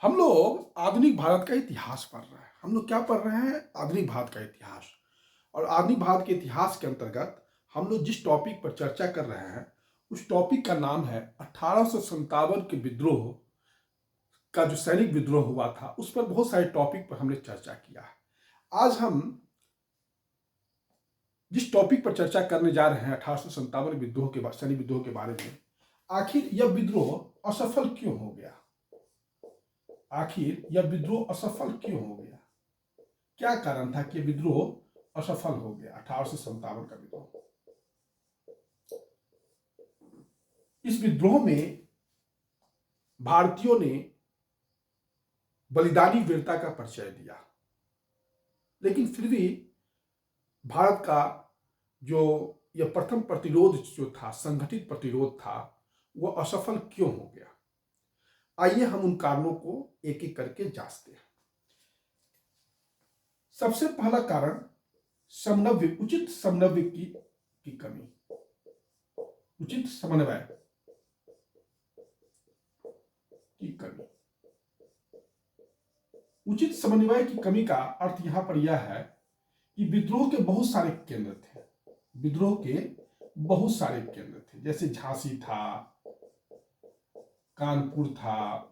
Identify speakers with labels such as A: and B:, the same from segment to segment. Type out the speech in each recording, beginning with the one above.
A: हम लोग आधुनिक भारत का इतिहास पढ़ रहे हैं। हम लोग क्या पढ़ रहे हैं? आधुनिक भारत का इतिहास। और आधुनिक भारत के इतिहास के अंतर्गत हम लोग जिस टॉपिक पर चर्चा कर रहे हैं, उस टॉपिक का नाम है 1857 के विद्रोह का जो सैनिक विद्रोह हुआ था। उस पर बहुत सारे टॉपिक पर हमने चर्चा किया है। आज हम जिस टॉपिक पर चर्चा करने जा रहे हैं 1857 विद्रोह के सैनिक विद्रोह के बारे में, आखिर यह विद्रोह असफल क्यों हो गया? आखिर यह विद्रोह असफल क्यों हो गया? क्या कारण था कि विद्रोह असफल हो गया? 1857 का विद्रोह। इस विद्रोह में भारतीयों ने बलिदानी वीरता का परिचय दिया, लेकिन फिर भी भारत का जो यह प्रथम प्रतिरोध जो था, संगठित प्रतिरोध था, वह असफल क्यों हो गया? आइए हम उन कारणों को एक एक करके जांचते हैं। सबसे पहला कारण समन्वय, उचित समन्वय की कमी। उचित समन्वय की कमी। उचित समन्वय की कमी का अर्थ यहां पर यह है कि विद्रोह के बहुत सारे केंद्र थे। विद्रोह के बहुत सारे केंद्र थे, जैसे झांसी था, कानपुर था,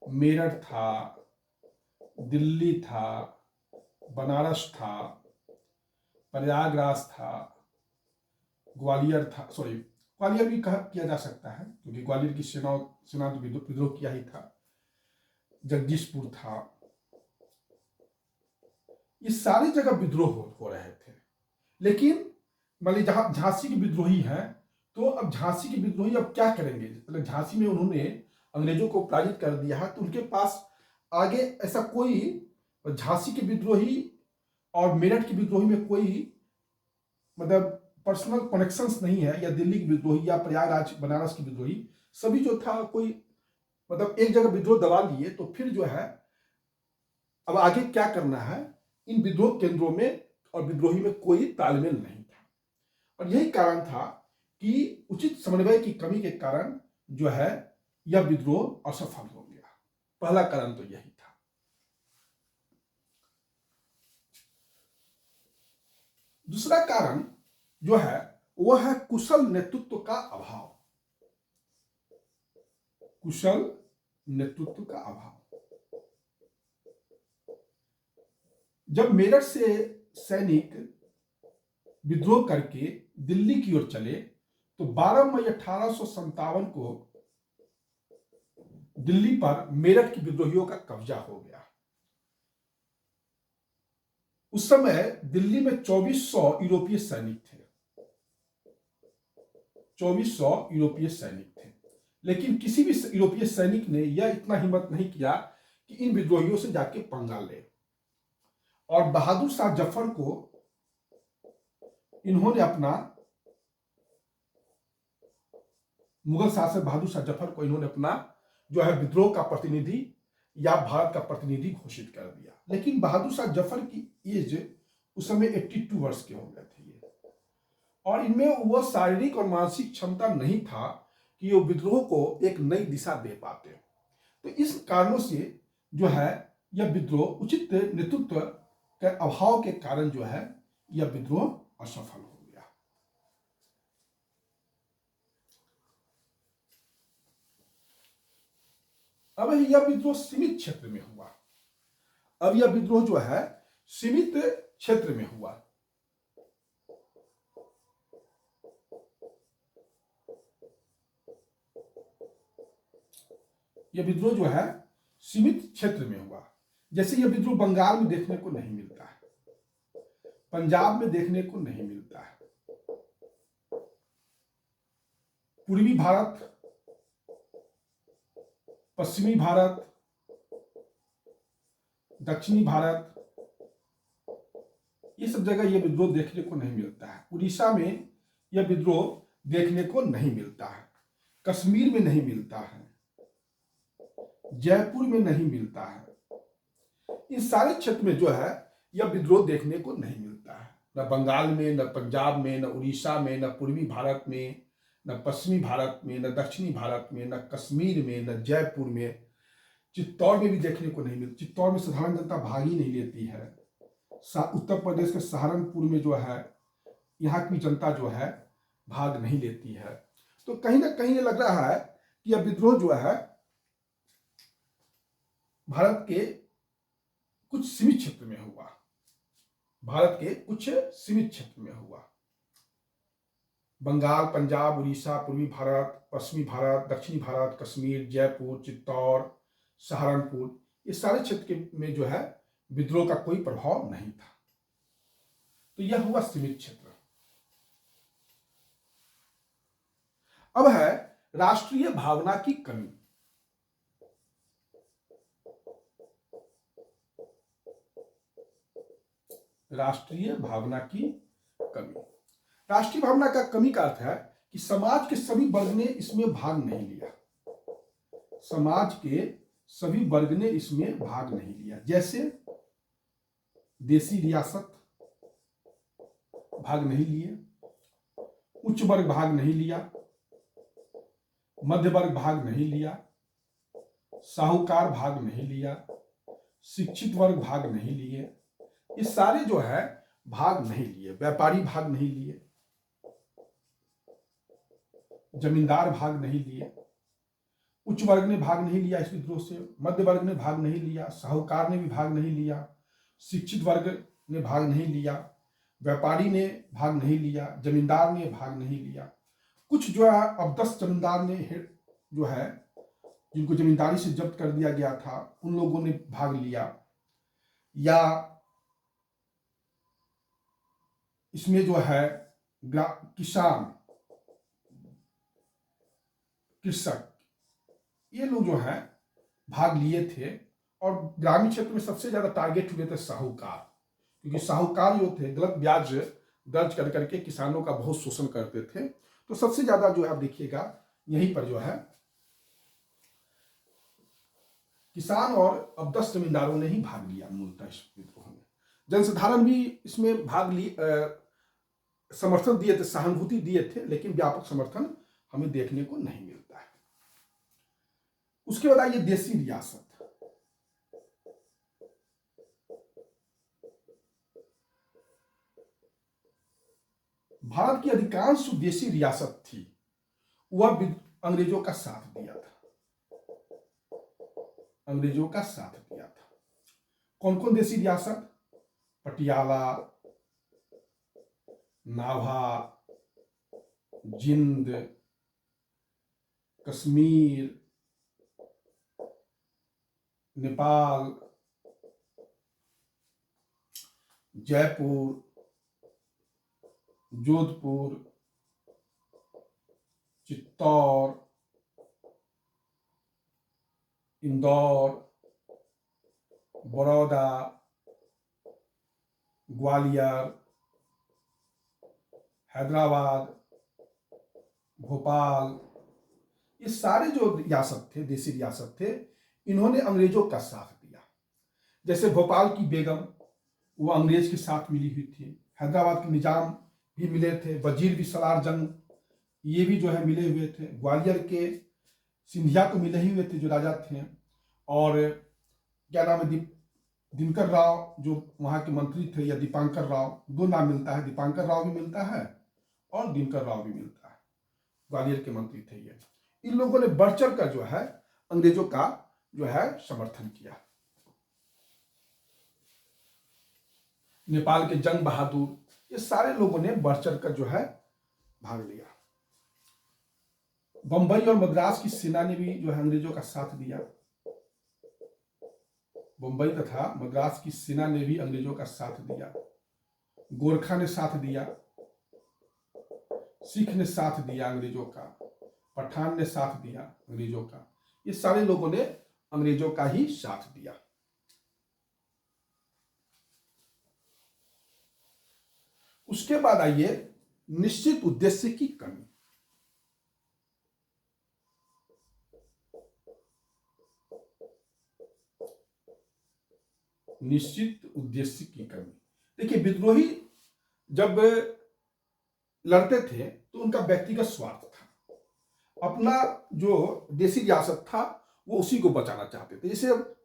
A: मेरठ था, दिल्ली था, बनारस था, प्रयागराज था, ग्वालियर था। सॉरी, ग्वालियर भी किया जा सकता है क्योंकि ग्वालियर की सेना तो विद्रोह किया ही था। जगदीशपुर था। ये सारी जगह विद्रोह हो रहे थे। लेकिन मान ली जहां झांसी के विद्रोही हैं, तो अब झांसी के विद्रोही अब क्या करेंगे? मतलब झांसी में उन्होंने अंग्रेजों को पराजित कर दिया है, तो उनके पास आगे ऐसा कोई झांसी के विद्रोही और मेरठ के विद्रोही में कोई मतलब पर्सनल कनेक्शंस नहीं है, या दिल्ली के विद्रोही या प्रयागराज बनारस के विद्रोही, सभी जो था कोई मतलब एक जगह विद्रोह दबा लिए, तो फिर जो है अब आगे क्या करना है, इन विद्रोह केंद्रों में और विद्रोही में कोई तालमेल नहीं था। और यही कारण था कि उचित समन्वय की कमी के कारण जो है यह विद्रोह असफल हो गया। पहला कारण तो यही था। दूसरा कारण जो है वह है कुशल नेतृत्व का अभाव। कुशल नेतृत्व का अभाव। जब मेरठ से सैनिक विद्रोह करके दिल्ली की ओर चले, तो 12 मई 1857 को दिल्ली पर मेरठ के विद्रोहियों का कब्जा हो गया। उस समय दिल्ली में 2400 यूरोपीय सैनिक थे। 2400 यूरोपीय सैनिक थे। लेकिन किसी भी यूरोपीय सैनिक ने यह इतना हिम्मत नहीं किया कि इन विद्रोहियों से जाके पंगा ले। और बहादुर शाह जफर को इन्होंने अपना, मुगल शासक बहादुर शाह जफर को इन्होंने अपना जो है विद्रोह का प्रतिनिधि या भारत का प्रतिनिधि घोषित कर दिया। लेकिन बहादुर शाह जफर की एज उस समय 82 वर्ष के हो गए थे ये, और इनमें वह शारीरिक और मानसिक क्षमता नहीं था कि वो विद्रोह को एक नई दिशा दे पाते। तो इस कारणों से जो है यह विद्रोह उचित नेतृत्व के अभाव के कारण जो है यह विद्रोह असफल हो गया। अब यह विद्रोह सीमित क्षेत्र में हुआ। अब यह विद्रोह जो है सीमित क्षेत्र में हुआ। यह विद्रोह जो है सीमित क्षेत्र में हुआ। जैसे यह विद्रोह बंगाल में देखने को नहीं मिलता है, पंजाब में देखने को नहीं मिलता है। पूर्वी भारत, पश्चिमी भारत, दक्षिणी भारत, ये सब जगह यह विद्रोह देखने को नहीं मिलता है। उड़ीसा में यह विद्रोह देखने को नहीं मिलता है। कश्मीर में नहीं मिलता है। जयपुर में नहीं मिलता है। इन सारे क्षेत्र में जो है यह विद्रोह देखने को नहीं मिलता है। न बंगाल में, न पंजाब में, न उड़ीसा में, न पूर्वी भारत में, न पश्चिमी भारत में, न दक्षिणी भारत में, न कश्मीर में, न जयपुर में, चित्तौड़ में भी देखने को नहीं मिलती। चित्तौड़ में साधारण जनता भाग ही नहीं लेती है। उत्तर प्रदेश के सहारनपुर में जो है यहाँ की जनता जो है भाग नहीं लेती है। तो कहीं ना कहीं ये लग रहा है कि यह विद्रोह जो है भारत के कुछ सीमित क्षेत्र में हुआ, भारत के कुछ सीमित क्षेत्र में हुआ। बंगाल, पंजाब, उड़ीसा, पूर्वी भारत, पश्चिमी भारत, दक्षिणी भारत, कश्मीर, जयपुर, चित्तौड़, सहारनपुर, ये सारे क्षेत्र में जो है विद्रोह का कोई प्रभाव नहीं था। तो यह हुआ सीमित क्षेत्र। अब है राष्ट्रीय भावना की कमी। राष्ट्रीय भावना की कमी। राष्ट्रीय भावना का कमी का अर्थ है कि समाज के सभी वर्ग ने इसमें भाग नहीं लिया। समाज के सभी वर्ग ने इसमें भाग नहीं लिया। जैसे देसी रियासत भाग नहीं लिए, उच्च वर्ग भाग नहीं लिया, मध्य वर्ग भाग नहीं लिया, साहूकार भाग नहीं लिया, शिक्षित वर्ग भाग नहीं लिए, ये सारे जो है भाग नहीं लिए। व्यापारी भाग नहीं लिए, जमींदार भाग नहीं लिए, उच्च वर्ग ने भाग नहीं लिया इस विद्रोह से, मध्य वर्ग ने भाग नहीं लिया, साहूकार ने भी भाग नहीं लिया, शिक्षित वर्ग ने भाग नहीं लिया, व्यापारी ने भाग नहीं लिया, जमींदार ने भाग नहीं लिया। कुछ जो है अब 10 जमींदार ने जो है जिनको जमींदारी से जब्त कर दिया गया था उन लोगों ने भाग लिया, या इसमें जो है किसान, कृषक, ये लोग जो है भाग लिए थे। और ग्रामीण क्षेत्र में सबसे ज्यादा टारगेट हुए थे साहूकार, क्योंकि साहूकार जो थे गलत ब्याज दर्ज कर करके किसानों का बहुत शोषण करते थे। तो सबसे ज्यादा जो है आप देखिएगा यहीं पर जो है किसान और अब 10 जमींदारों ने ही भाग लिया मूलतः इस विद्रोह में। जनसाधारण भी इसमें भाग लिए, समर्थन दिए थे, सहानुभूति दिए थे, लेकिन व्यापक समर्थन हमें देखने को नहीं मिलता है। उसके बाद आइए देसी रियासत। भारत की अधिकांश जो देसी रियासत थी वह अंग्रेजों का साथ दिया था, अंग्रेजों का साथ दिया था। कौन कौन देसी रियासत? पटियाला, नाभा, जिंद, कश्मीर, नेपाल, जयपुर, जोधपुर, चित्तौड़, इंदौर, बड़ौदा, ग्वालियर, हैदराबाद, भोपाल, ये सारे जो रियासत थे, देसी रियासत थे, इन्होंने अंग्रेजों का साथ दिया। जैसे भोपाल की बेगम वो अंग्रेज के साथ मिली हुई थी, हैदराबाद के निजाम भी मिले थे, वजीर भी सलार जंग ये भी जो है मिले हुए थे, ग्वालियर के सिंधिया तो मिले ही हुए थे जो राजा थे, और क्या नाम है दिनकर राव जो वहाँ के मंत्री थे, या दीपांकर राव, दो नाम मिलता है, दीपांकर राव भी मिलता है और दिनकर राव भी मिलता है, ग्वालियर के मंत्री थे ये। इन लोगों ने बढ़ चढ़ कर जो है अंग्रेजों का जो है समर्थन किया। नेपाल के जंग बहादुर, ये सारे लोगों ने बढ़ चढ़ कर जो है भाग लिया। बंबई और मद्रास की सेना ने भी जो है अंग्रेजों का साथ दिया। बंबई तथा मद्रास की सेना ने भी अंग्रेजों का साथ दिया। गोरखा ने साथ दिया, सिख ने साथ दिया अंग्रेजों का, पठान ने साथ दिया अंग्रेजों का, ये सारे लोगों ने अंग्रेजों का ही साथ दिया। उसके बाद आइए निश्चित उद्देश्य की कमी। निश्चित उद्देश्य की कमी। देखिए, विद्रोही जब लड़ते थे तो उनका व्यक्तिगत स्वार्थ था, अपना जो देसी रियासत था वो उसी को बचाना चाहते थे। जैसे अब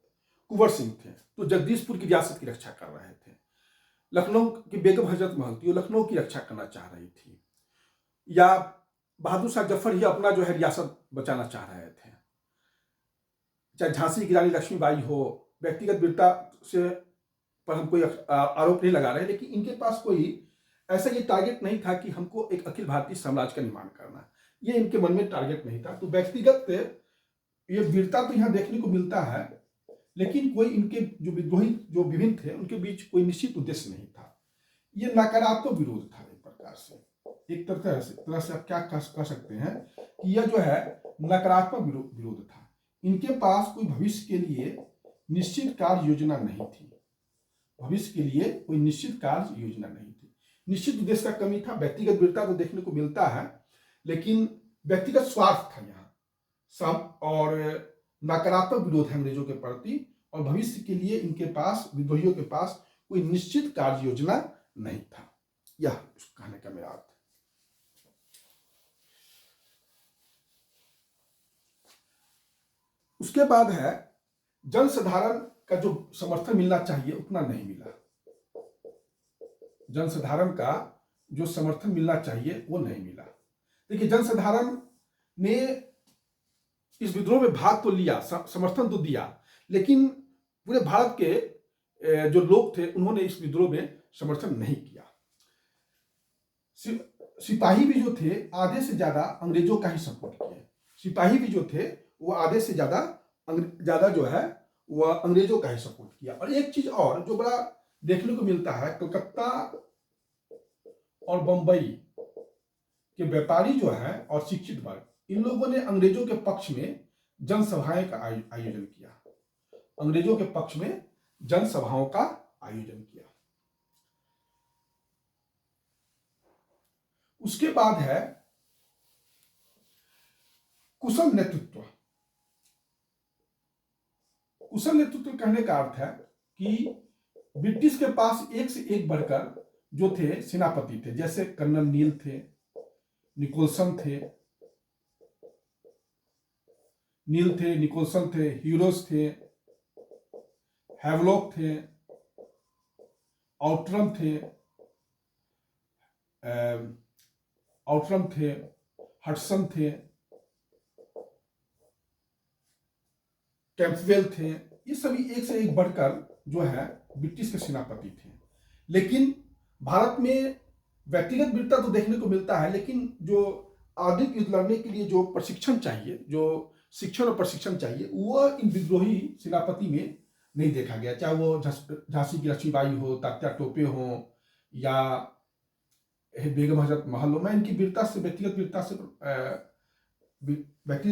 A: कुंवर सिंह थे तो जगदीशपुर की रियासत की रक्षा कर रहे थे, लखनऊ की बेगम हजरत महल थी वो लखनऊ की रक्षा करना चाह रही थी, या बहादुर शाह जफर ही अपना जो है रियासत बचाना चाह रहे थे। चाहे झांसी की रानी लक्ष्मीबाई हो, व्यक्तिगत वीरता से पर हम कोई आरोप नहीं लगा रहे, लेकिन इनके पास कोई ऐसा ये टारगेट नहीं था कि हमको एक अखिल भारतीय साम्राज्य का निर्माण करना, ये इनके मन में टारगेट नहीं था। तो व्यक्तिगत ये वीरता तो यहाँ देखने को मिलता है, लेकिन कोई इनके जो विद्रोही जो विभिन्न थे उनके बीच कोई निश्चित उद्देश्य नहीं था। ये नकारात्मक विरोध था एक प्रकार से, एक तरह से आप क्या कह सकते हैं कि यह जो है नकारात्मक विरोध था। इनके पास कोई भविष्य के लिए निश्चित कार्य योजना नहीं थी, भविष्य के लिए कोई निश्चित कार्य योजना नहीं थी, निश्चित उद्देश्य का कमी था। व्यक्तिगत वीरता तो देखने को मिलता है, लेकिन व्यक्तिगत स्वार्थ था यहाँ सब, और नकारात्मक विरोध है अंग्रेजों के प्रति, और भविष्य के लिए इनके पास, विद्रोहियों के पास कोई निश्चित कार्य योजना नहीं था। यह कहने का मेरा अर्थ है। उसके बाद है जनसाधारण का जो समर्थन मिलना चाहिए उतना नहीं मिला। जनसाधारण का जो समर्थन मिलना चाहिए वो नहीं मिला। देखिए, जनसाधारण ने इस विद्रोह में भाग तो लिया, समर्थन तो दिया, लेकिन पूरे भारत के जो लोग थे उन्होंने इस विद्रोह में समर्थन नहीं किया। सिपाही भी जो थे आधे से ज्यादा अंग्रेजों का ही सपोर्ट किए। सिपाही भी जो थे वो आधे से ज्यादा जो है वह अंग्रेजों का ही सपोर्ट किया। और एक चीज और जो बड़ा देखने को मिलता है, कलकत्ता और बंबई के व्यापारी जो है और शिक्षित वर्ग, इन लोगों ने अंग्रेजों के पक्ष में जनसभाएं का आयोजन किया, अंग्रेजों के पक्ष में जनसभाओं का आयोजन किया। उसके बाद है कुशल नेतृत्व। कुशल नेतृत्व कहने का अर्थ है कि ब्रिटिश के पास एक से एक बढ़कर जो थे सेनापति थे, जैसे कर्नल नील थे, निकोलसन थे, निकोलसन थे, हीरोज थे, हैवलॉक थे, आउटरम थे, हडसन थे, कैंपबेल थे। ये सभी एक से एक बढ़कर जो है ब्रिटिश के सेनापति थे। लेकिन भारत में व्यक्तिगत वीरता तो देखने को मिलता है, लेकिन जो आधुनिक युद्ध लड़ने के लिए जो प्रशिक्षण चाहिए, जो शिक्षण और प्रशिक्षण चाहिए, वह इन विद्रोही सेनापति में नहीं देखा गया। चाहे वो झांसी की लक्ष्मीबाई हो, तात्या टोपे हो, या बेगम हजरत महल हो। मैं इनकी वीरता से, व्यक्तिगत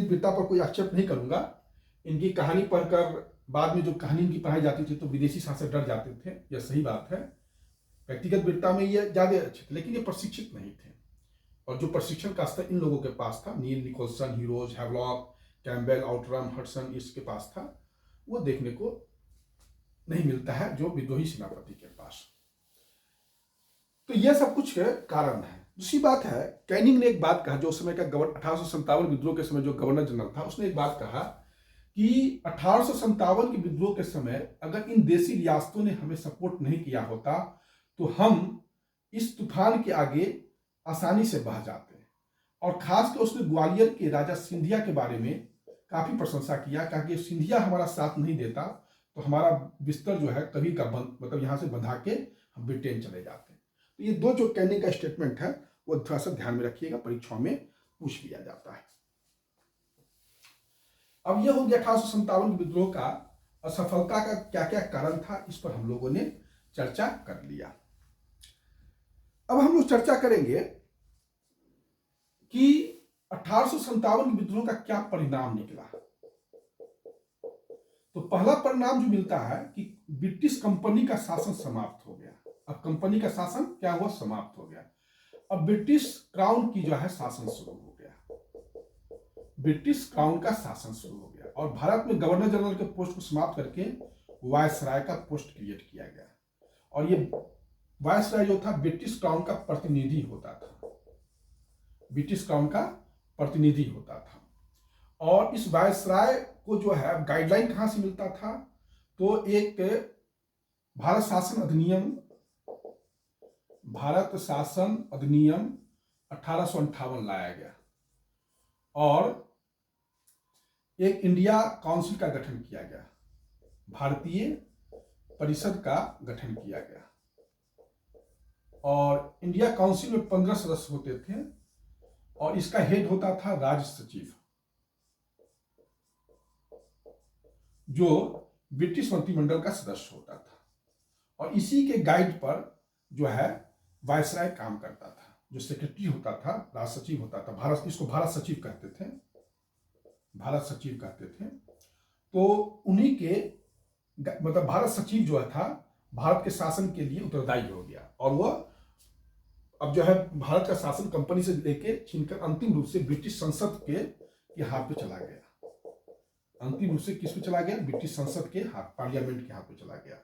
A: वीरता पर कोई आक्षेप नहीं करूंगा। इनकी कहानी पढ़कर बाद में जो कहानी इनकी पढ़ाई जाती थी तो विदेशी शासक डर जाते थे, यह सही बात है। व्यक्तिगत वीरता में ये ज्यादा अच्छे थे, लेकिन ये प्रशिक्षित नहीं थे। और जो प्रशिक्षण का स्तर इन लोगों के पास था, Neill, Nicholson, heroes, Havelock, Campbell, Outram, Hodson, इसके पास था, वो देखने को नहीं मिलता है जो विद्रोही सेनापति के पास। तो यह सब कुछ कारण है। दूसरी बात है, कैनिंग ने एक बात कहा, जो उस समय का 1857 विद्रोह के समय जो गवर्नर जनरल था, उसने एक बात कहा कि 1857 के विद्रोह के समय अगर इन देशी रियासतों ने हमें सपोर्ट नहीं किया होता तो हम इस तूफान के आगे आसानी से बह जाते। और खासकर उसने ग्वालियर के राजा सिंधिया के बारे में काफी प्रशंसा किया, कहा कि सिंधिया हमारा साथ नहीं देता तो हमारा बिस्तर जो है कभी का मतलब यहाँ से बंधा के हम ब्रिटेन चले जाते। तो ये दो जो कैनिंग का स्टेटमेंट है वो थोड़ा सा ध्यान में रखिएगा, परीक्षाओं में पूछ लिया जाता है। अब यह हो गया 1857 विद्रोह का असफलता का क्या क्या कारण था, इस पर हम लोगों ने चर्चा कर लिया। अब हम लोग चर्चा करेंगे कि 1857 विद्रोह का क्या परिणाम निकला। तो पहला परिणाम जो मिलता है कि ब्रिटिश कंपनी का शासन समाप्त हो गया। अब कंपनी का शासन क्या हुआ, समाप्त हो गया। अब ब्रिटिश क्राउन की जो है शासन शुरू हो गया, ब्रिटिश क्राउन का शासन शुरू हो गया। और भारत में गवर्नर जनरल के पोस्ट को समाप्त करके वायसराय का पोस्ट क्रिएट किया गया। और ये वायसराय जो था ब्रिटिश क्राउन का प्रतिनिधि होता था, ब्रिटिश क्राउन का प्रतिनिधि होता था। और इस वायसराय को जो है गाइडलाइन कहाँ से मिलता था, तो एक भारत शासन अधिनियम 1858 लाया गया और एक इंडिया काउंसिल का गठन किया गया, भारतीय परिषद का गठन किया गया और इंडिया काउंसिल में 15 सदस्य होते थे और इसका हेड होता था राज्य सचिव, जो ब्रिटिश मंत्रिमंडल का सदस्य होता था और इसी के गाइड पर जो है वायसराय काम करता था। जो सेक्रेटरी होता था, राज सचिव होता था, इसको भारत सचिव कहते थे, भारत सचिव कहते थे। तो उन्हीं के मतलब भारत सचिव जो था भारत के शासन के लिए उत्तरदायी हो गया और वह अब जो है भारत का शासन कंपनी से लेके छीनकर अंतिम रूप से ब्रिटिश संसद के हाथ पे चला गया। अंतिम रूप से किस पे चला गया? ब्रिटिश संसद के हाथ, पार्लियामेंट के हाथ पे चला गया,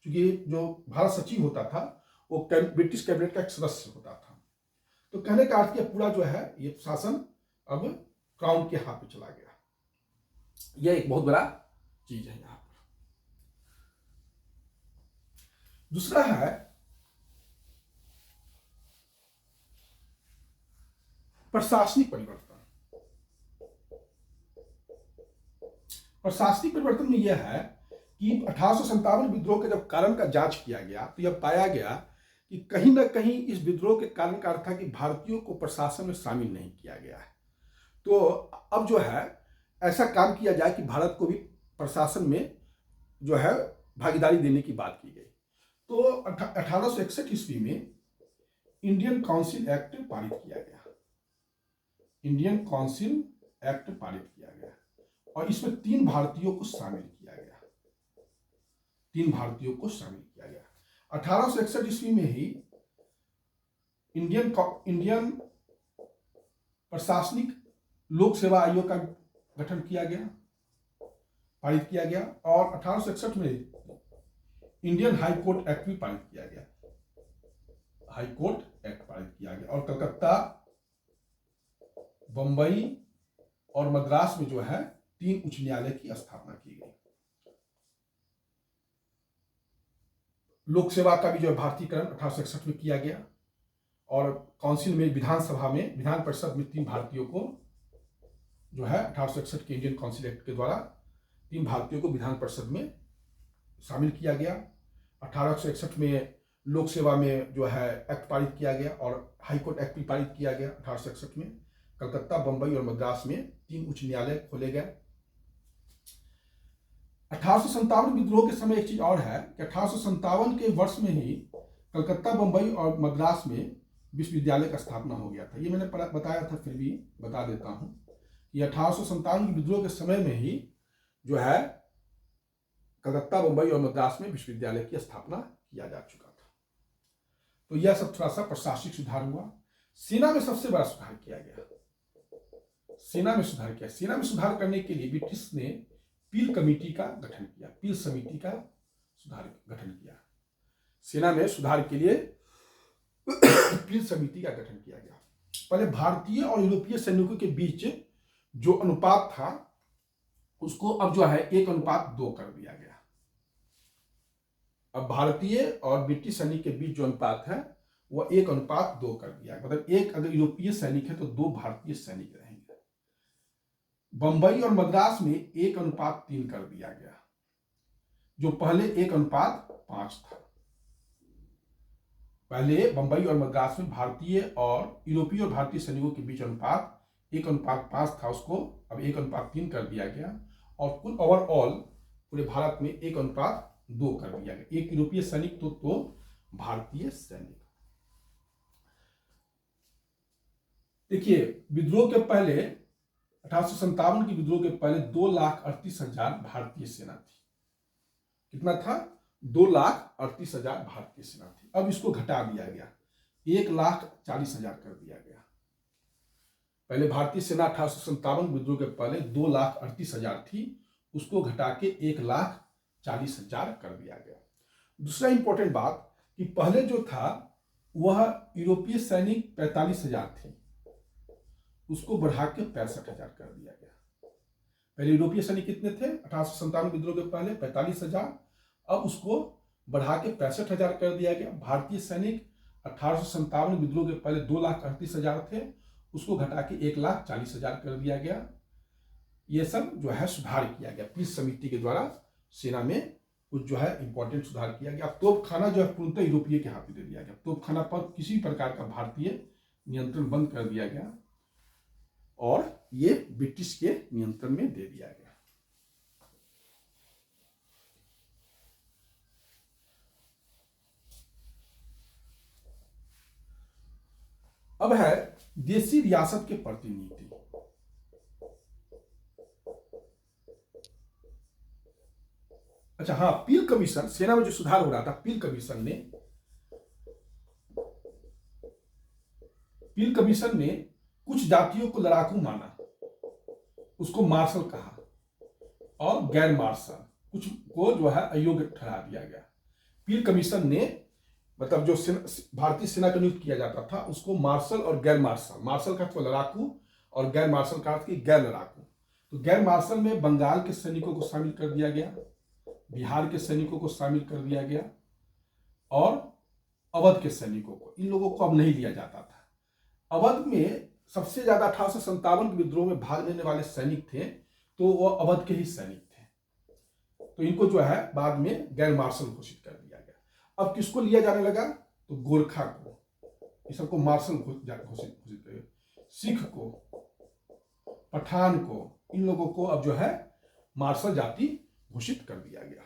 A: क्योंकि जो भारत सचिव होता था वो ब्रिटिश कैबिनेट का एक सदस्य होता था। तो कहने का अर्थ पूरा जो है ये शासन अब क्राउन के हाथ पे चला गया। यह एक बहुत बड़ा चीज है यहां पर। दूसरा है प्रशासनिक परिवर्तन। प्रशासनिक परिवर्तन में यह है कि 1857 विद्रोह के जब कारण का जांच किया गया तो यह पाया गया कि कहीं ना कहीं इस विद्रोह के कारण का अर्थ था कि भारतीयों को प्रशासन में शामिल नहीं किया गया है। तो अब जो है ऐसा काम किया जाए कि भारत को भी प्रशासन में जो है भागीदारी देने की बात की गई। तो 1861 ईस्वी में इंडियन काउंसिल एक्ट पारित किया गया, इंडियन काउंसिल एक्ट पारित किया गया और इसमें 3 भारतीयों को शामिल किया गया, 3 भारतीयों को शामिल किया गया। 1861 ईस्वी में ही इंडियन प्रशासनिक लोक सेवा आयोग का गठन किया गया, पारित किया गया और 1861 में इंडियन हाई कोर्ट एक्ट भी पारित किया गया, हाई कोर्ट एक्ट पारित किया गया और कलकत्ता, बंबई और मद्रास में जो है 3 उच्च न्यायालय की स्थापना की गई। लोक सेवा का भी जो भारतीयकरण 1861 में किया गया और काउंसिल में विधानसभा में विधान परिषद में 3 भारतीयों को जो है 1861 के इंडियन काउंसिल एक्ट के द्वारा 3 भारतीयों को विधान परिषद में शामिल किया गया। 1861 में लोक सेवा में जो है एक्ट पारित किया गया और हाईकोर्ट एक्ट भी पारित किया गया। 1861 में कलकत्ता, बंबई और मद्रास में 3 उच्च न्यायालय खोले गए। 1857 विद्रोह के समय एक चीज और है कि 1857 के वर्ष में ही कलकत्ता, बंबई और मद्रास में विश्वविद्यालय का स्थापना हो गया था। ये मैंने बताया था, फिर भी बता देता हूं कि 1857 के विद्रोह के समय में ही जो है कलकत्ता, बंबई और मद्रास में विश्वविद्यालय की स्थापना किया जा चुका था। तो यह सब थोड़ा सा प्रशासनिक सुधार हुआ। सेना में सबसे बड़ा सुधार किया गया, सेना में सुधार किया। सेना में सुधार करने के लिए ब्रिटिश ने पील कमेटी का गठन किया, पील समिति का गठन किया। सेना में सुधार के लिए पील समिति का गठन किया गया। पहले भारतीय और यूरोपीय सैनिकों के बीच जो अनुपात था उसको अब जो है 1:2 कर दिया गया। अब भारतीय और ब्रिटिश सैनिक के बीच जो अनुपात है वह 1:2 कर दिया, मतलब 1 अगर यूरोपीय सैनिक है तो 2 भारतीय सैनिक रहेंगे। बंबई और मद्रास में 1:3 कर दिया गया, जो पहले 1:5 था। पहले बंबई और मद्रास में भारतीय और यूरोपीय और भारतीय सैनिकों के बीच अनुपात 1:5 था, उसको अब 1:3 कर दिया गया और कुल ओवरऑल पूरे भारत में 1:2 कर दिया गया। 1 यूरोपीय सैनिक तो 2 भारतीय सैनिक। देखिए, विद्रोह के पहले 1857 के विद्रोह के पहले 2,38,000 भारतीय सेना थी। कितना था? 2,38,000 भारतीय सेना थी। अब इसको घटा दिया गया, 1,40,000 कर दिया गया। पहले भारतीय सेना 1857 विद्रोह के पहले 2,38,000 थी, उसको घटा के 1,40,000 कर दिया गया। दूसरा इंपॉर्टेंट बात कि पहले जो था वह यूरोपीय सैनिक 45,000 थे, उसको बढ़ा के 65,000 कर दिया गया। पहले यूरोपीय सैनिक कितने थे 1897 विद्रोह के पहले 45,000, अब उसको बढ़ा के 65,000 कर दिया गया। भारतीय सैनिक 1857 विद्रोह के पहले 2,38,000 थे, उसको घटा के 1,40,000 कर दिया गया। ये सब जो है सुधार किया गया, पीस समिति के द्वारा सेना में कुछ जो है इंपॉर्टेंट सुधार किया गया। तोपखाना जो है पूर्णतः यूरोपीय के हाथ में दे दिया गया, तोपखाना पर किसी प्रकार का भारतीय नियंत्रण बंद कर दिया गया और ये ब्रिटिश के नियंत्रण में दे दिया गया। अब है देसी रियासत के प्रति नीति। अच्छा हाँ, पील कमीशन, सेना में जो सुधार हो रहा था, पील कमीशन ने कुछ जातियों को लड़ाकू माना, उसको मार्शल कहा, और गैर मार्शल कुछ को जो है अयोग्य ठहरा दिया गया। पील कमीशन ने मतलब जो भारतीय सेना का नियुक्त किया जाता था उसको मार्शल और गैर मार्शल, मार्शल का अर्थ लड़ाकू और गैर मार्शल का अर्थ की गैर लड़ाकू। तो गैर मार्शल में बंगाल के सैनिकों को शामिल कर दिया गया, बिहार के सैनिकों को शामिल कर दिया गया और अवध के सैनिकों को, इन लोगों को अब नहीं लिया जाता था। अवध में सबसे ज्यादा 1857 के विद्रोह में भाग लेने वाले सैनिक थे, तो वो अवध के ही सैनिक थे, तो इनको जो है बाद में गैर मार्शल घोषित कर दिया गया। अब किसको लिया जाने लगा, तो गोरखा को, इस सबको मार्शल घोषित कर, सिख को, पठान को, इन लोगों को अब जो है मार्शल जाति घोषित कर दिया गया।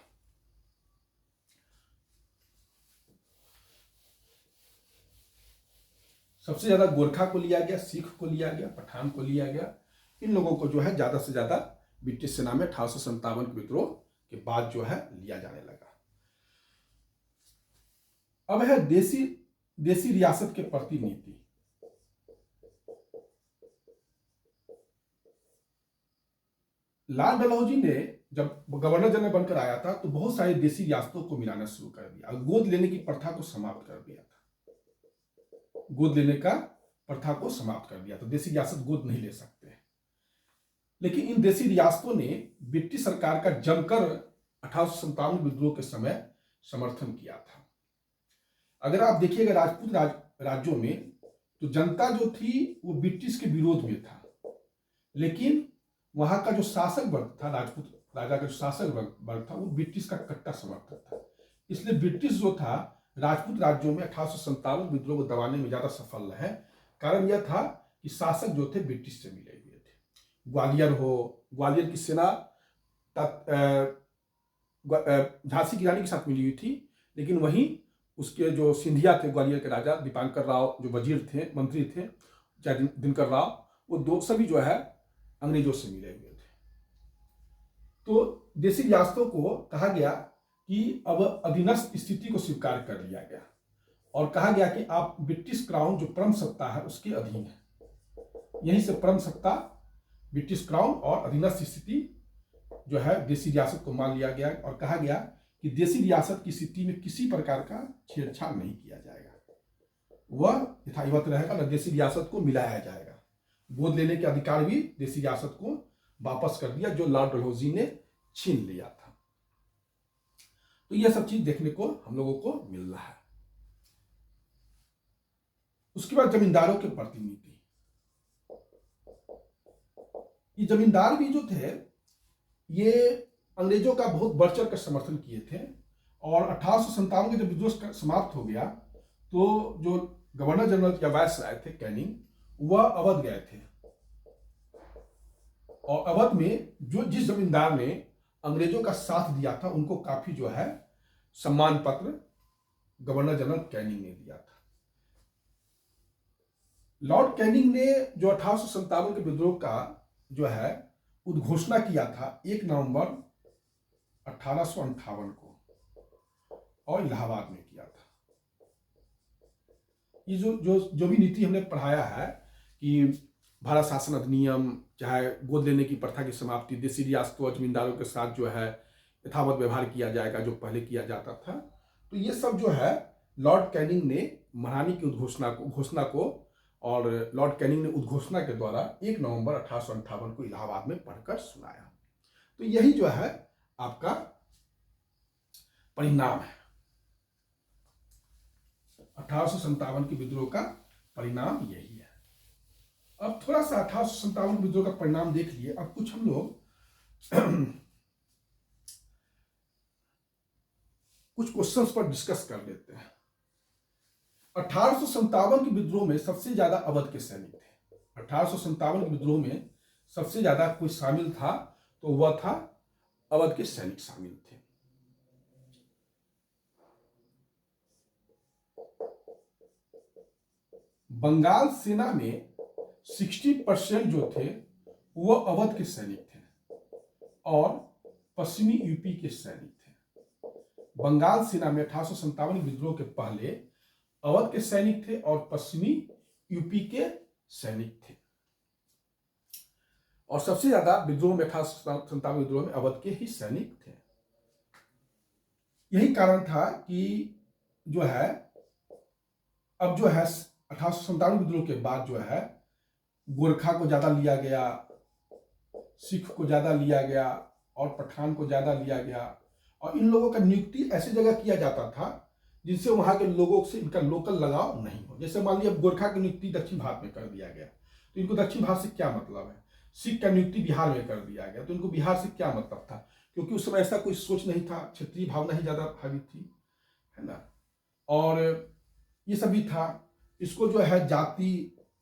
A: सबसे ज्यादा गोरखा को लिया गया, सिख को लिया गया, पठान को लिया गया। इन लोगों को जो है ज्यादा से ज्यादा ब्रिटिश सेना में 1857 के विद्रोह के बाद जो है लिया जाने लगा। अब है देसी रियासत के प्रति नीति। लाल डलहौजी ने जब गवर्नर जनरल बनकर आया था तो बहुत सारी देसी रियासतों को मिलाना शुरू कर दिया, गोद लेने की प्रथा को समाप्त कर दिया था, गोद लेने का प्रथा को समाप्त कर दिया, तो देसी रियासत गोद नहीं ले सकते। लेकिन इन देसी रियासतों ने ब्रिटिश सरकार का जमकर 1857 विद्रोह के समय समर्थन किया था। अगर आप देखिएगा राजपूत राज्यों में तो जनता जो थी वो ब्रिटिश के विरोध में था, लेकिन वहां का जो शासक वर्ग था, राजपूत राजा का जो शासक वर्ग था, वो ब्रिटिश का कट्टर समर्थक था। इसलिए ब्रिटिश जो था राजपूत राज्यों में 1857 विद्रोह को दबाने में ज्यादा सफल रहे। कारण यह था कि शासक जो थे ब्रिटिश से मिले हुए थे। ग्वालियर की सेना झांसी की रानी के साथ मिली हुई थी, लेकिन वहीं उसके जो सिंधिया थे, ग्वालियर के राजा दीपांकर राव जो वजीर थे, मंत्री थे, चाहे दिनकर राव, वो दो सभी जो है अंग्रेजों से मिले हुए थे। तो देसी रियासतों को कहा गया कि अब अधीनस्थ स्थिति को स्वीकार कर लिया गया और कहा गया कि आप ब्रिटिश क्राउन जो परम सत्ता है उसके अधीन है। यहीं से परम सत्ता, ब्रिटिश क्राउन और अधीनस्थ स्थिति जो है देसी रियासत को मान लिया गया और कहा गया कि देसी रियासत की स्थिति में किसी प्रकार का छेड़छाड़ नहीं किया जाएगा, वह यथावत रहेगा, न देसी रियासत को मिलाया जाएगा। गोद लेने के अधिकार भी देसी रियासत को वापस कर दिया जो लॉर्ड डलहौजी ने छीन लिया था। तो यह सब चीज देखने को हम लोगों को मिल रहा है। उसके बाद जमींदारों के प्रति नीति। ये जमींदार भी जो थे ये अंग्रेजों का बहुत बढ़ चढ़ कर समर्थन किए थे और 1857 के जब विद्रोह समाप्त हो गया तो जो गवर्नर जनरल या वायसराय थे कैनिंग, वह अवध गए थे और अवध में जो जिस जमींदार ने अंग्रेजों का साथ दिया था उनको काफी जो है सम्मान पत्र गवर्नर जनरल कैनिंग ने दिया था। लॉर्ड कैनिंग ने जो 1857 के विद्रोह का जो है उद्घोषणा किया था 1 नवंबर 1858 को और इलाहाबाद में किया था। ये जो भी नीति हमने पढ़ाया है कि भारत शासन अधिनियम, चाहे गोद लेने की प्रथा की समाप्ति, देसी रियासतों और जमींदारों के साथ जो है यथावत व्यवहार किया जाएगा जो पहले किया जाता था, तो ये सब जो है लॉर्ड कैनिंग ने महारानी की घोषणा को और लॉर्ड कैनिंग ने उद्घोषणा के द्वारा 1 नवंबर 1858 को इलाहाबाद में पढ़कर सुनाया। तो यही जो है आपका परिणाम है 1857 के विद्रोह का परिणाम यही है। अब थोड़ा सा 1857 के विद्रोह का परिणाम देख लिए, अब कुछ हम लोग कुछ क्वेश्चंस पर डिस्कस कर लेते हैं। 1857 के विद्रोह में सबसे ज्यादा अवध के सैनिक थे। 1857 के विद्रोह में सबसे ज्यादा कोई शामिल था तो वह था अवध के सैनिक शामिल थे। बंगाल सेना में 60% जो थे वह अवध के सैनिक थे और पश्चिमी यूपी के सैनिक थे। बंगाल सेना में 1857 विद्रोह के पहले अवध के सैनिक थे और पश्चिमी यूपी के सैनिक थे और सबसे ज्यादा विद्रोह में 1857 विद्रोह में अवध के ही सैनिक थे। यही कारण था कि जो है अब जो है 1857 विद्रोह के बाद जो है गोरखा को ज्यादा लिया गया, सिख को ज्यादा लिया गया और पठान को ज्यादा लिया गया और इन लोगों का नियुक्ति ऐसी जगह किया जाता था जिनसे वहां के लोगों से इनका लोकल लगाव नहीं हो। जैसे मान लिया गोरखा की नियुक्ति दक्षिण भारत में कर दिया गया तो इनको दक्षिण भारत से क्या मतलब है। सिख का नियुक्ति बिहार में कर दिया गया तो इनको बिहार से क्या मतलब था, क्योंकि उस समय ऐसा कोई सोच नहीं था, क्षेत्रीय भावना ही ज्यादा हावी थी, है ना। और ये सभी था। इसको जो है जाति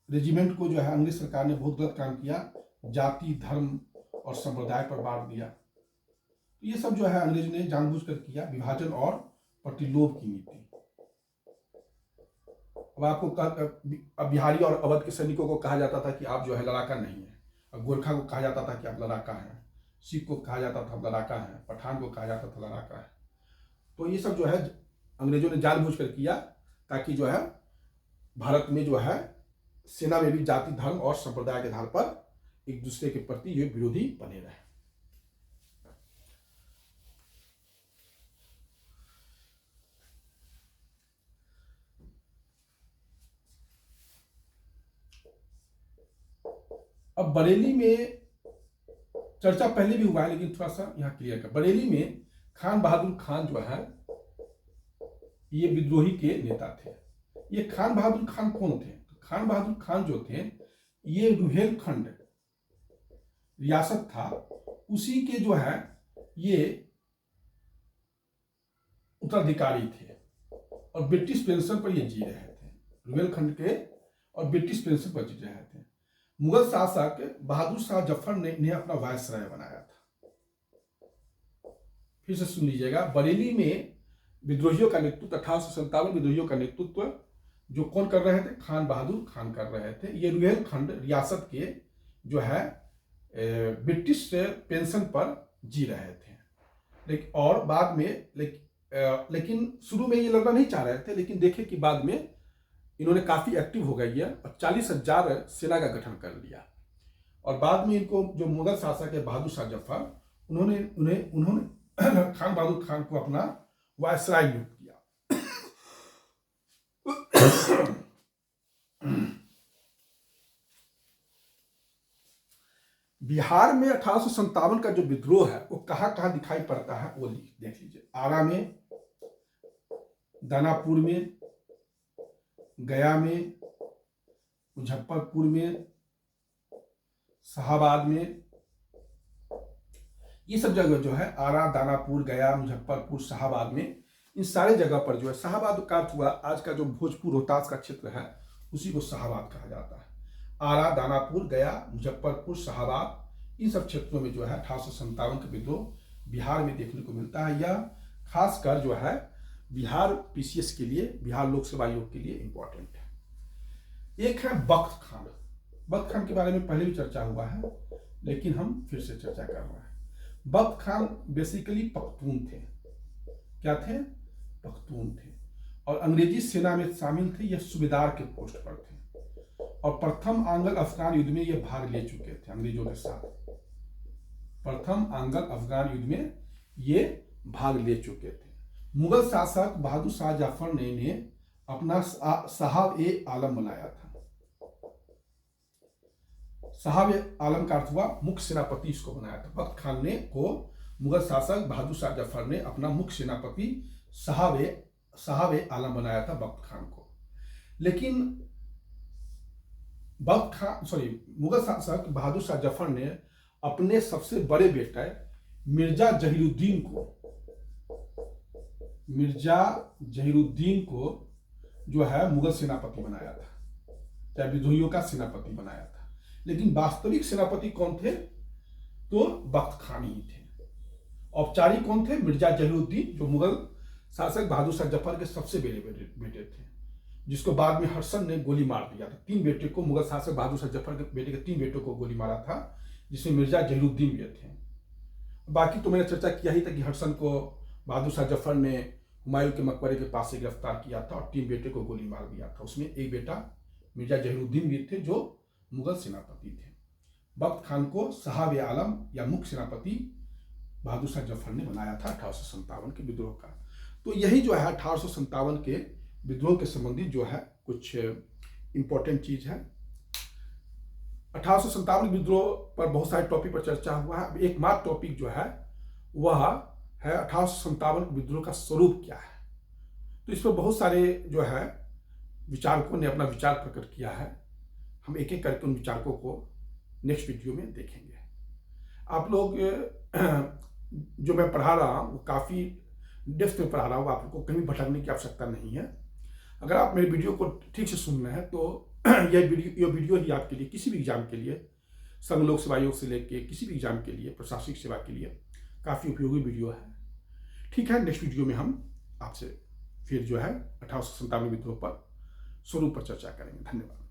A: रेजिमेंट को जो है अंग्रेज सरकार ने बहुत गलत काम किया, जाति धर्म और संप्रदाय पर बांट दिया। तो ये सब जो है अंग्रेज ने जानबूझकर किया, विभाजन और प्रतिलोभ की नीति। अब आपको अब बिहारी और अवध के सैनिकों को कहा जाता था कि आप जो है लड़ाका नहीं है, अब गोरखा को कहा जाता था कि आप लड़ाका हैं, सिख को कहा जाता था लड़ाका है, पठान को कहा जाता था लड़ाका है। तो ये सब जो है अंग्रेजों ने जानबूझकर किया ताकि जो है भारत में जो है सेना में भी जाति धर्म और संप्रदाय के आधार पर एक दूसरे के प्रति ये विरोधी बने रहे। अब बरेली में चर्चा पहले भी हुआ है लेकिन थोड़ा सा यहां क्लियर कर। बरेली में खान बहादुर खान जो है ये विद्रोही के नेता थे। ये खान बहादुर खान कौन थे? तो खान बहादुर खान जो थे ये रुहेलखंड रियासत था, उसी के जो है ये उत्तराधिकारी थे और ब्रिटिश पेंशन पर ये जी रहे थे। रुहेलखंड के और ब्रिटिश पेंशन पर जी रहे थे। मुगल शासक बहादुर शाह जफर ने इन्हें अपना वायसराय बनाया था। फिर से सुन लीजिएगा, बरेली में विद्रोहियों का नेतृत्व 1857 विद्रोहियों का नेतृत्व जो कौन कर रहे थे? खान बहादुर खान कर रहे थे। ये रुहेलखंड रियासत के जो है ब्रिटिश पेंशन पर जी रहे थे। लेकिन और बाद में लेकिन शुरू में ये लड़ना नहीं चाह रहे थे, लेकिन देखे कि बाद में इन्होंने काफी एक्टिव हो गई है और 40,000 सेना का गठन कर लिया। और बाद में इनको जो मुगल शासक है बहादुर शाह जफर उन्होंने खान बहादुर खान को अपना वायसराय नियुक्त किया। बिहार में 1857 का जो विद्रोह है वो कहां कहां दिखाई पड़ता है वो देख लीजिए। आरा में, दानापुर में, गया में, मुजफ्फरपुर में, शाहाबाद में, ये सब जगह जो है आरा, दानापुर, गया, मुजफ्फरपुर, शाहाबाद में, इन सारे जगह पर जो है शाहाबाद का अर्थ हुआ आज का जो भोजपुर रोहतास का क्षेत्र है उसी को शाहाबाद कहा जाता है। आरा, दानापुर, गया, मुजफ्फरपुर, शाहाबाद, इन सब क्षेत्रों में जो है 1857 का विद्रोह बिहार में देखने को मिलता है। यह खासकर जो है बिहार पीसीएस के लिए, बिहार लोक सेवा आयोग के लिए इंपॉर्टेंट है। एक है बख्त खान। बख्त खान के बारे में पहले भी चर्चा हुआ है लेकिन हम फिर से चर्चा कर रहे हैं। बख्त खान बेसिकली पख्तून थे। क्या थे? पख्तून थे और अंग्रेजी सेना में शामिल थे। यह सूबेदार के पोस्ट पर थे और प्रथम आंग्ल अफगान युद्ध में ये भाग ले चुके थे अंग्रेजों के साथ। प्रथम आंग्ल अफगान युद्ध में ये भाग ले चुके थे। मुगल शासक बहादुर शाह जफर ने इन्हें अपना साहब ए आलम बनाया था। साहब आलम का अर्थ हुआ मुख्य सेनापति इसको बनाया था। बख्त खान ने को मुगल शासक बहादुर शाह जफर ने अपना मुख्य सेनापति साहब आलम बनाया था बख्त खान को। लेकिन मुगल शासक बहादुर शाह जफर ने अपने सबसे बड़े बेटे मिर्जा जहीरुद्दीन को जो है मुगल सेनापति बनाया था, चाहे विद्रोहियों का सेनापति बनाया था। लेकिन वास्तविक सेनापति कौन थे? तो बख्त खान ही थे। औपचारिक कौन थे? मिर्जा जहीरुद्दीन, जो मुगल शासक बहादुर शाह जफर के सबसे बड़े बेटे थे, जिसको बाद में हर्षण ने गोली मार दिया था। 3 बेटे को, मुगल शासक बहादुर शाह जफर के बेटे के 3 बेटों को गोली मारा था, जिसमें मिर्जा जहीरुद्दीन भी थे। बाकी तो मैंने चर्चा किया ही था कि हर्षण को बहादुर शाह जफर ने हुमायूं के मकबरे के पास से गिरफ्तार किया था और 3 बेटे को गोली मार दिया था। उसमें एक बेटा मिर्जा जहीरुद्दीन भी थे, जो मुगल सेनापति थे। बख्त खान को साहब आलम या मुख्य सेनापति बहादुर शाह जफर ने बनाया था 1857 के विद्रोह का। तो यही जो है 1857 के विद्रोह के संबंधित जो है कुछ इंपॉर्टेंट चीज है। 1857 विद्रोह पर बहुत सारे टॉपिक पर चर्चा हुआ है। एकमात्र टॉपिक जो है वह है 1857 विद्रोह का स्वरूप क्या है। तो इस पर बहुत सारे जो है विचारकों ने अपना विचार प्रकट किया है। हम एक एक करके उन विचारकों को नेक्स्ट वीडियो में देखेंगे। आप लोग जो मैं पढ़ा रहा हूँ वो काफ़ी डेप्थ में पढ़ा रहा हूँ, आप लोग को कहीं भटकने की आवश्यकता नहीं है। अगर आप मेरे वीडियो को ठीक से सुन रहे हैं तो ये वीडियो ही आपके लिए किसी भी एग्जाम के लिए, संघ लोक सेवा आयोग से लेके किसी भी एग्जाम के लिए, प्रशासनिक सेवा के लिए काफ़ी उपयोगी वीडियो है। ठीक है, नेक्स्ट वीडियो में हम आपसे फिर जो है 1857 विद्रोह पर स्वरूप पर चर्चा करेंगे। धन्यवाद।